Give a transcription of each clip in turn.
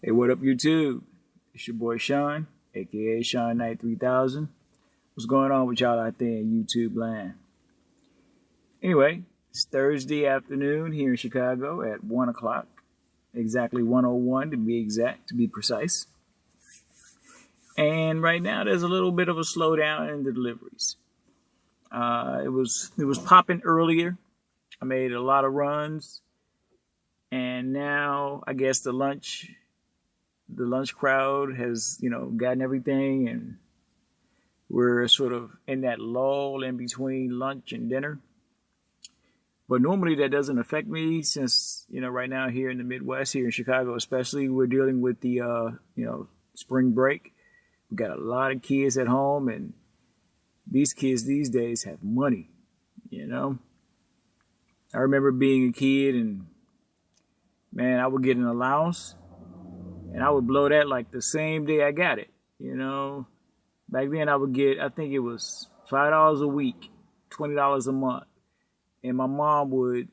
Hey, what up, YouTube? It's your boy Sean, aka Sean Knight 3000. What's going on with y'all out there in YouTube land? Anyway, it's Thursday afternoon here in Chicago at 1 o'clock. Exactly 1:01 to be exact, to be precise. And right now there's a little bit of a slowdown in the deliveries. It was popping earlier. I made a lot of runs. And now I guess the lunch crowd has, gotten everything, and we're sort of in that lull in between lunch and dinner. But normally that doesn't affect me since, right now here in the Midwest, here in Chicago especially, we're dealing with the, spring break. We've got a lot of kids at home, and these kids these days have money, I remember being a kid and, man, I would get an allowance. And I would blow that like the same day I got it, Back then I would get, I think it was $5 a week, $20 a month. And my mom would,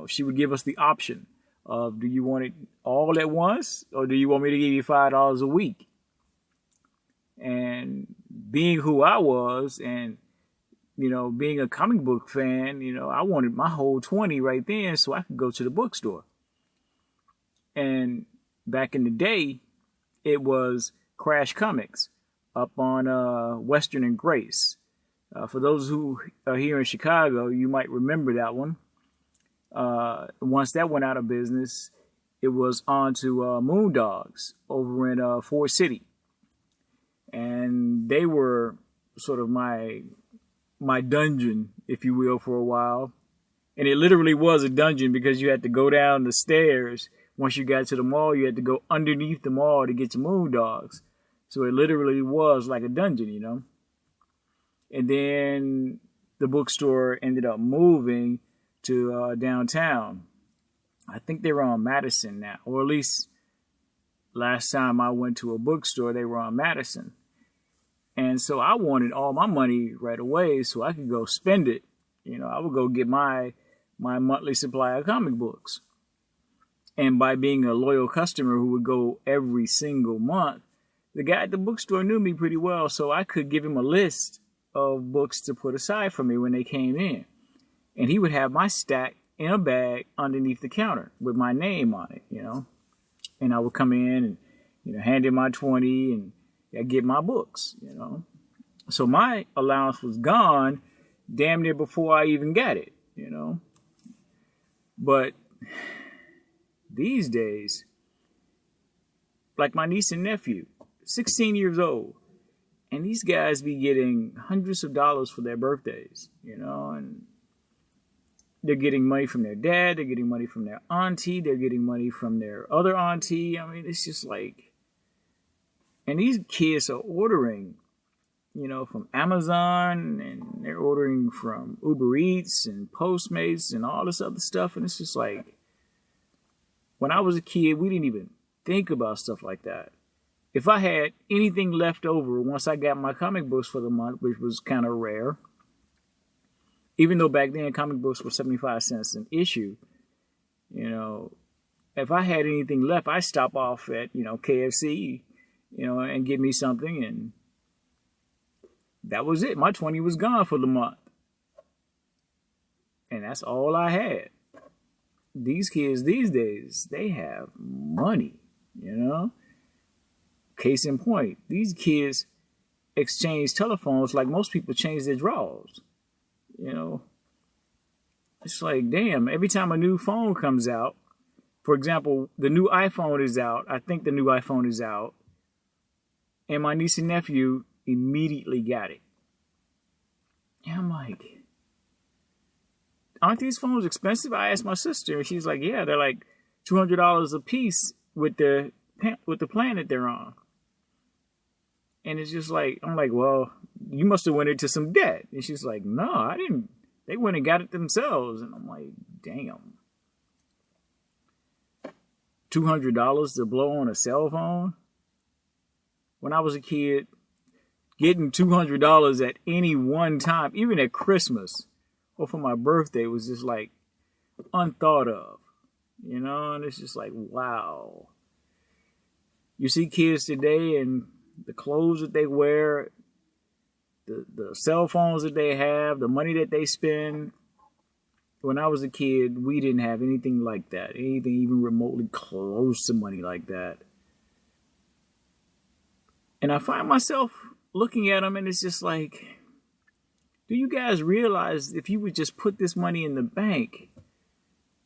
she would give us the option of, do you want it all at once? Or do you want me to give you $5 a week? And being who I was and, being a comic book fan, I wanted my whole 20 right then so I could go to the bookstore. And back in the day, it was Crash Comics up on Western and Grace. For those who are here in Chicago, you might remember that one. Once that went out of business, it was on to Moondogs over in Ford City. And they were sort of my dungeon, if you will, for a while. And it literally was a dungeon because you had to go down the stairs. Once you got to the mall, you had to go underneath the mall to get to Moondogs. So it literally was like a dungeon, And then the bookstore ended up moving to downtown. I think they were on Madison now, or at least last time I went to a bookstore, they were on Madison. And so I wanted all my money right away so I could go spend it. I would go get my monthly supply of comic books. And by being a loyal customer who would go every single month, the guy at the bookstore knew me pretty well, so I could give him a list of books to put aside for me when they came in. And he would have my stack in a bag underneath the counter with my name on it, And I would come in and, hand in my 20 and I'd get my books, So my allowance was gone damn near before I even got it, But these days, like my niece and nephew, 16 years old, and these guys be getting hundreds of dollars for their birthdays, and they're getting money from their dad, they're getting money from their auntie, they're getting money from their other auntie. I mean, it's just like, and these kids are ordering, from Amazon, and they're ordering from Uber Eats and Postmates and all this other stuff, and it's just like, when I was a kid, we didn't even think about stuff like that. If I had anything left over once I got my comic books for the month, which was kind of rare, even though back then comic books were 75 cents an issue, if I had anything left, I'd stop off at, KFC, and get me something, and that was it. My 20 was gone for the month. And that's all I had. These kids these days, they have money, Case in point, these kids exchange telephones like most people change their drawers, It's like, damn, every time a new phone comes out, for example, the new iPhone is out. I think the new iPhone is out. And my niece and nephew immediately got it. And I'm like, aren't these phones expensive? I asked my sister, and she's like, yeah, they're like $200 a piece with the plan that they're on. And it's just like, I'm like, well, you must have went into some debt. And she's like, no, I didn't. They went and got it themselves. And I'm like, damn. $200 to blow on a cell phone? When I was a kid, getting $200 at any one time, even at Christmas or for my birthday, was just like unthought of, and it's just like, wow. You see kids today and the clothes that they wear, the cell phones that they have, the money that they spend. When I was a kid, we didn't have anything like that, anything even remotely close to money like that. And I find myself looking at them, and it's just like, do you guys realize if you would just put this money in the bank,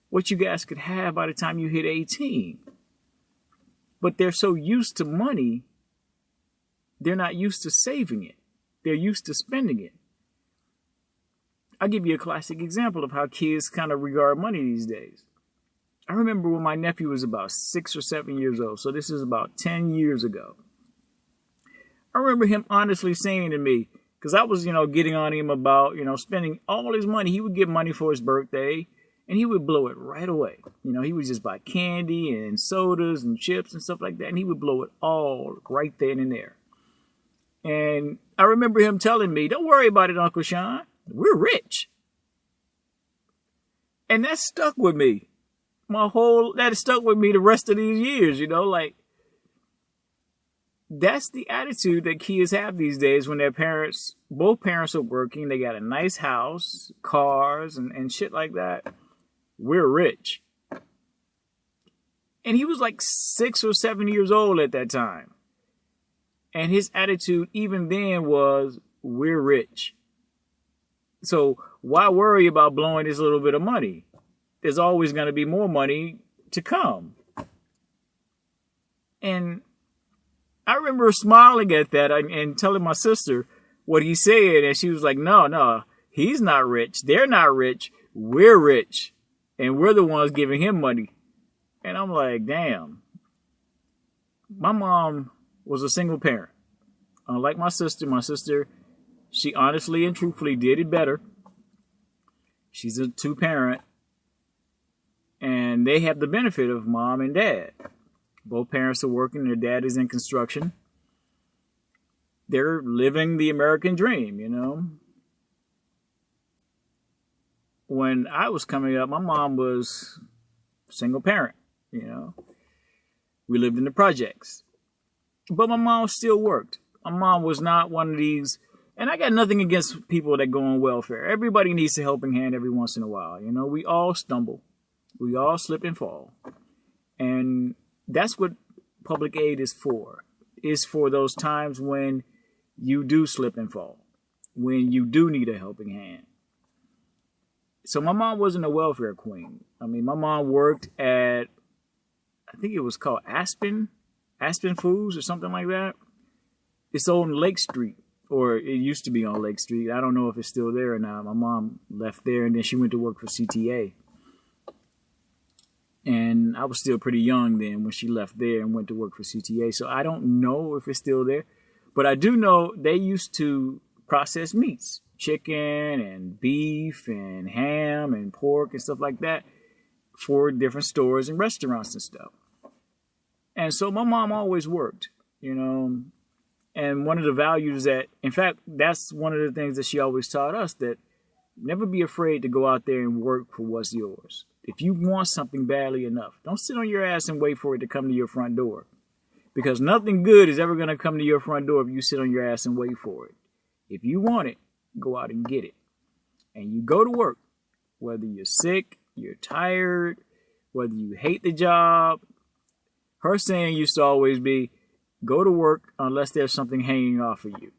what you guys could have by the time you hit 18? But they're so used to money, they're not used to saving it. They're used to spending it. I'll give you a classic example of how kids kind of regard money these days. I remember when my nephew was about 6 or 7 years old. So this is about 10 years ago. I remember him honestly saying to me, because I was, getting on him about, spending all his money. He would get money for his birthday and he would blow it right away. He would just buy candy and sodas and chips and stuff like that. And he would blow it all right then and there. And I remember him telling me, don't worry about it, Uncle Sean. We're rich. And that stuck with me. That stuck with me the rest of these years, that's the attitude that kids have these days when both parents are working. They got a nice house, cars, and shit like that. We're rich. And he was like 6 or 7 years old at that time. And his attitude even then was, we're rich. So why worry about blowing this little bit of money? There's always going to be more money to come. And I remember smiling at that and telling my sister what he said. And she was like, no, he's not rich. They're not rich. We're rich. And we're the ones giving him money. And I'm like, damn. My mom was a single parent. Unlike my sister, she honestly and truthfully did it better. She's a 2-parent. And they have the benefit of mom and dad. Both parents are working. Their dad is in construction. They're living the American dream, When I was coming up, my mom was a single parent, We lived in the projects. But my mom still worked. My mom was not one of these, and I got nothing against people that go on welfare. Everybody needs a helping hand every once in a while. We all stumble. We all slip and fall. And that's what public aid is for. It's for those times when you do slip and fall, when you do need a helping hand. So my mom wasn't a welfare queen. My mom worked at, I think it was called Aspen Foods or something like that. It's on Lake Street, or it used to be on Lake Street. I don't know if it's still there or not. My mom left there and then she went to work for CTA. And I was still pretty young then when she left there and went to work for CTA. So I don't know if it's still there. But I do know they used to process meats, chicken and beef and ham and pork and stuff like that for different stores and restaurants and stuff. And so my mom always worked, And one of the values that, in fact, that's one of the things that she always taught us, that never be afraid to go out there and work for what's yours. If you want something badly enough, don't sit on your ass and wait for it to come to your front door. Because nothing good is ever going to come to your front door if you sit on your ass and wait for it. If you want it, go out and get it. And you go to work, whether you're sick, you're tired, whether you hate the job. Her saying used to always be, go to work unless there's something hanging off of you.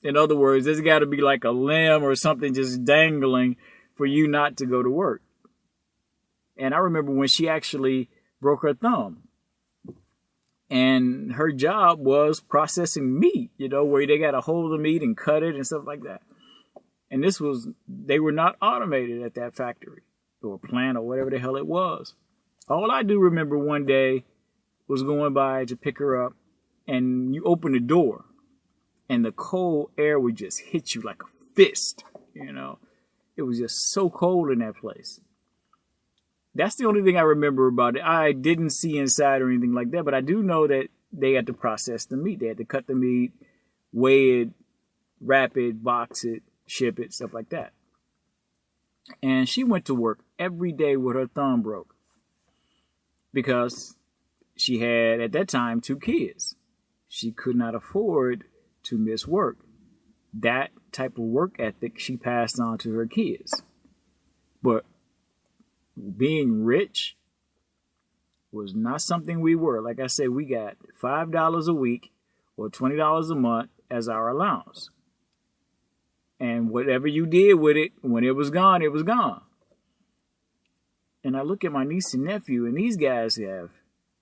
In other words, there's got to be like a limb or something just dangling for you not to go to work. And I remember when she actually broke her thumb. And her job was processing meat, where they got to hold the meat and cut it and stuff like that. And they were not automated at that factory or plant or whatever the hell it was. All I do remember one day was going by to pick her up, and you open the door and the cold air would just hit you like a fist, It was just so cold in that place. That's the only thing I remember about it. I didn't see inside or anything like that, but I do know that they had to process the meat. They had to cut the meat, weigh it, wrap it, box it, ship it, stuff like that. And she went to work every day with her thumb broke because she had, at that time, 2 kids. She could not afford to miss work. That type of work ethic she passed on to her kids. But being rich was not something we were. Like I said, we got $5 a week or $20 a month as our allowance. And whatever you did with it, when it was gone, it was gone. And I look at my niece and nephew, and these guys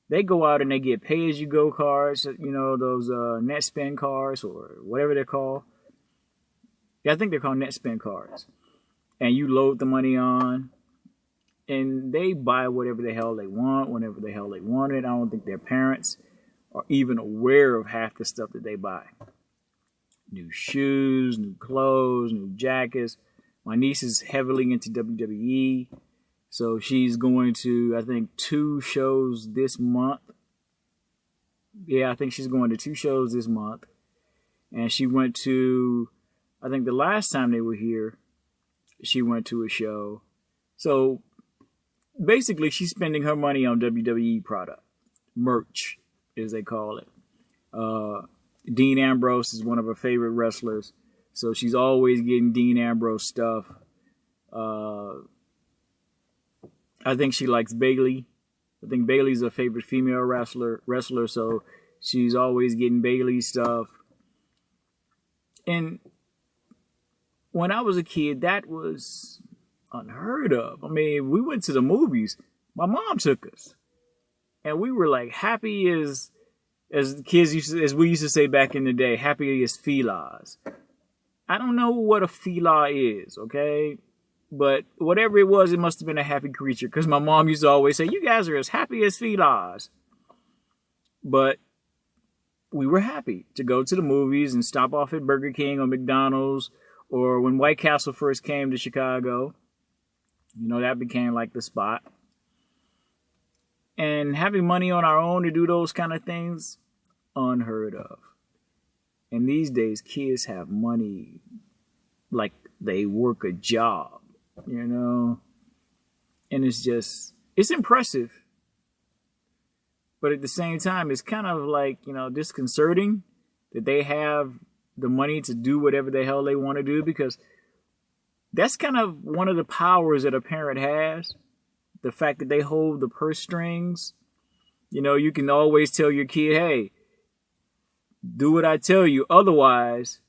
they go out and they get pay-as-you-go cards, those net spend cards or whatever they're called. Yeah, I think they're called net spend cards. And you load the money on, and they buy whatever the hell they want, whenever the hell they want it. I don't think their parents are even aware of half the stuff that they buy. New shoes, new clothes, new jackets. My niece is heavily into WWE. So she's going to, I think, 2 shows this month. Yeah, I think she's going to 2 shows this month. And she went to, I think the last time they were here, she went to a show. So basically, she's spending her money on WWE product. Merch, as they call it. Dean Ambrose is one of her favorite wrestlers. So she's always getting Dean Ambrose stuff. I think she likes Bayley. I think Bayley's her favorite female wrestler, so she's always getting Bayley stuff. And when I was a kid, that was unheard of. I mean, we went to the movies. My mom took us. And we were like happy as kids as we used to say back in the day, happy as felines. I don't know what a feline is, okay? But whatever it was, it must have been a happy creature. Because my mom used to always say, you guys are as happy as felines. But we were happy to go to the movies and stop off at Burger King or McDonald's. Or when White Castle first came to Chicago. That became like the spot. And having money on our own to do those kind of things, unheard of. And these days, kids have money like they work a job. And it's impressive. But at the same time, it's kind of like, disconcerting that they have the money to do whatever the hell they want to do, because that's kind of one of the powers that a parent has. The fact that they hold the purse strings. You can always tell your kid, hey, do what I tell you. Otherwise, ...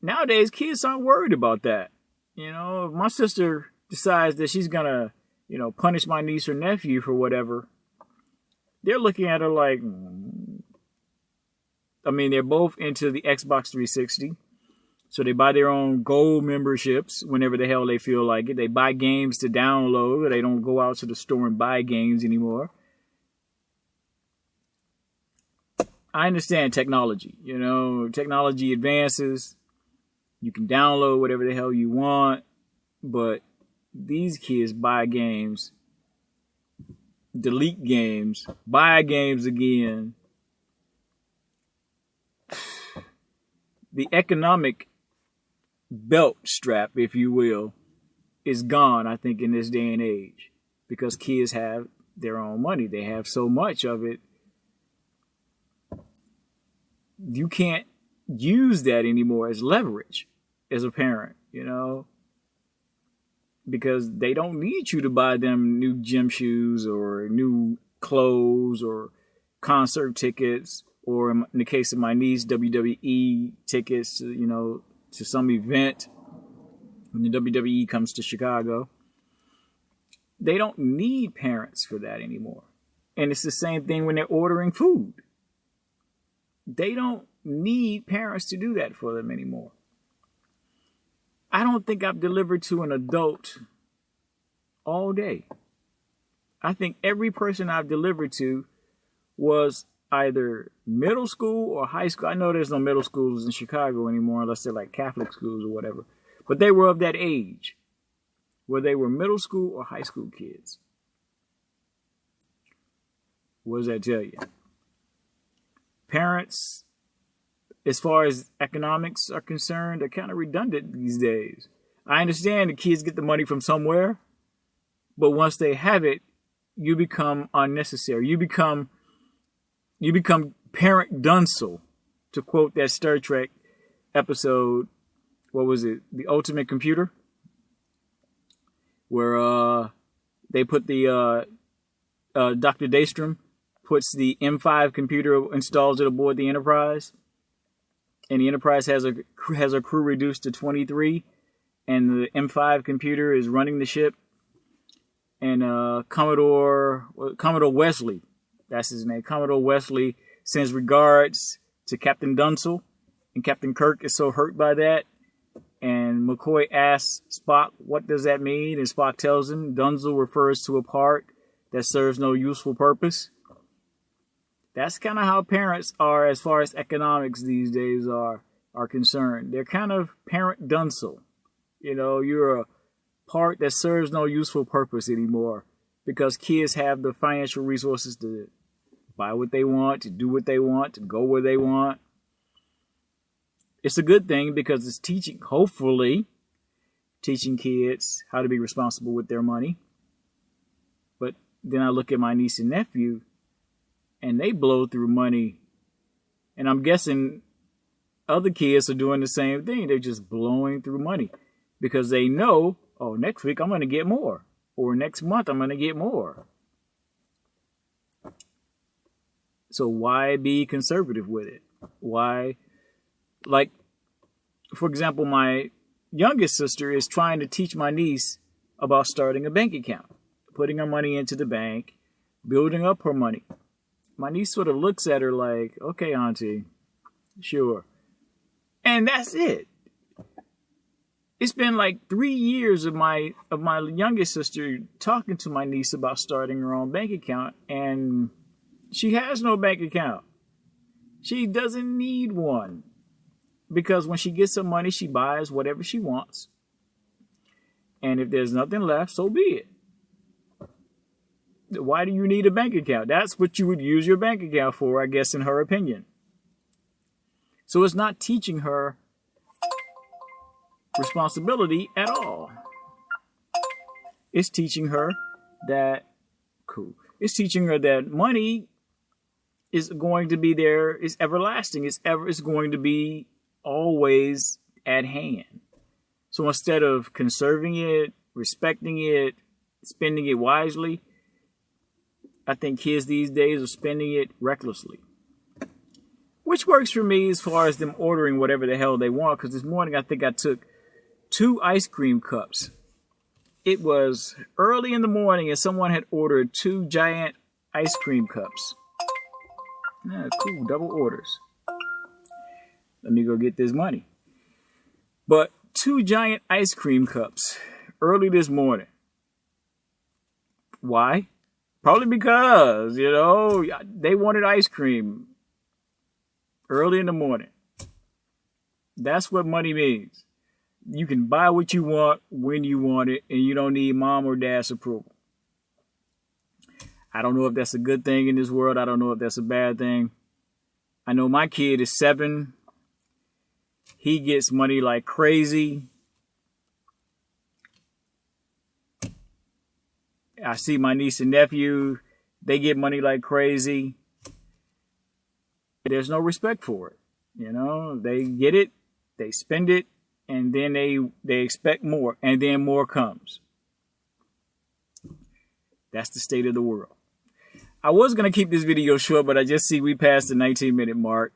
Nowadays, kids aren't worried about that. If my sister decides that she's going to, punish my niece or nephew for whatever, they're looking at her like, I mean, they're both into the Xbox 360. So they buy their own gold memberships whenever the hell they feel like it. They buy games to download. They don't go out to the store and buy games anymore. I understand technology. Technology advances. You can download whatever the hell you want. But these kids buy games, delete games, buy games again. The economic belt strap, if you will, is gone, I think, in this day and age. Because kids have their own money. They have so much of it. You can't use that anymore as leverage as a parent, because they don't need you to buy them new gym shoes or new clothes or concert tickets, or in the case of my niece, WWE tickets to, to some event when the WWE comes to Chicago. They don't need parents for that anymore. And it's the same thing when they're ordering food. They don't need parents to do that for them anymore. I don't think I've delivered to an adult all day. I think every person I've delivered to was either middle school or high school. I know there's no middle schools in Chicago anymore unless they're like Catholic schools or whatever. But they were of that age where they were middle school or high school kids. What does that tell you? Parents, as far as economics are concerned, are kind of redundant these days. I understand the kids get the money from somewhere, but once they have it, you become unnecessary. You become parent Dunsel, to quote that Star Trek episode. What was it? The Ultimate Computer, where they put the Dr. Daystrom puts the M5 computer, installs it aboard the Enterprise, and the Enterprise has a crew reduced to 23, and the M5 computer is running the ship. And Commodore Wesley, that's his name, Commodore Wesley sends regards to Captain Dunsel, and Captain Kirk is so hurt by that. And McCoy asks Spock, what does that mean? And Spock tells him, Dunsel refers to a part that serves no useful purpose. That's kind of how parents are as far as economics these days are concerned. They're kind of parent Dunsel. You know, you're a part that serves no useful purpose anymore because kids have the financial resources to buy what they want, to do what they want, to go where they want. It's a good thing because it's teaching, hopefully, teaching kids how to be responsible with their money. But then I look at my niece and nephew, and they blow through money. And I'm guessing other kids are doing the same thing. They're just blowing through money because they know, oh, next week I'm going to get more. Or next month I'm going to get more. So why be conservative with it? Why? Like, for example, my youngest sister is trying to teach my niece about starting a bank account, putting her money into the bank, building up her money. My niece sort of looks at her like, okay, auntie, sure. And that's it. It's been like 3 years of my youngest sister talking to my niece about starting her own bank account, and she has no bank account. She doesn't need one. Because when she gets some money, she buys whatever she wants. And if there's nothing left, so be it. Why do you need a bank account? That's what you would use your bank account for, I guess, in her opinion. So it's not teaching her responsibility at all. It's teaching her that, it's teaching her that money is going to be there, is everlasting, it's going to be always at hand. So instead of conserving it, respecting it, spending it wisely, I think kids these days are spending it recklessly. Which works for me as far as them ordering whatever the hell they want. Because this morning I think I took 2 ice cream cups. It was early in the morning and someone had ordered 2 giant ice cream cups. Yeah, cool, double orders. Let me go get this money. But 2 giant ice cream cups early this morning. Why? Probably because, they wanted ice cream early in the morning. That's what money means. You can buy what you want when you want it, and you don't need mom or dad's approval. I don't know if that's a good thing in this world. I don't know if that's a bad thing. I know my kid is 7. He gets money like crazy. I see my niece and nephew, they get money like crazy. There's no respect for it. They get it, they spend it, and then they expect more, and then more comes. That's the state of the world. I was going to keep this video short, but I just see we passed the 19-minute mark.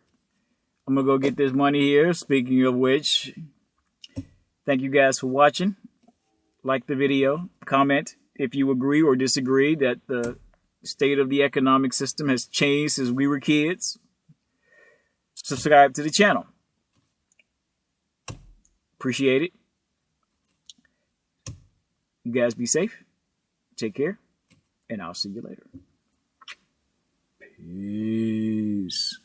I'm going to go get this money here. Speaking of which, thank you guys for watching. Like the video. Comment if you agree or disagree that the state of the economic system has changed since we were kids. Subscribe to the channel. Appreciate it. You guys be safe. Take care. And I'll see you later. Peace.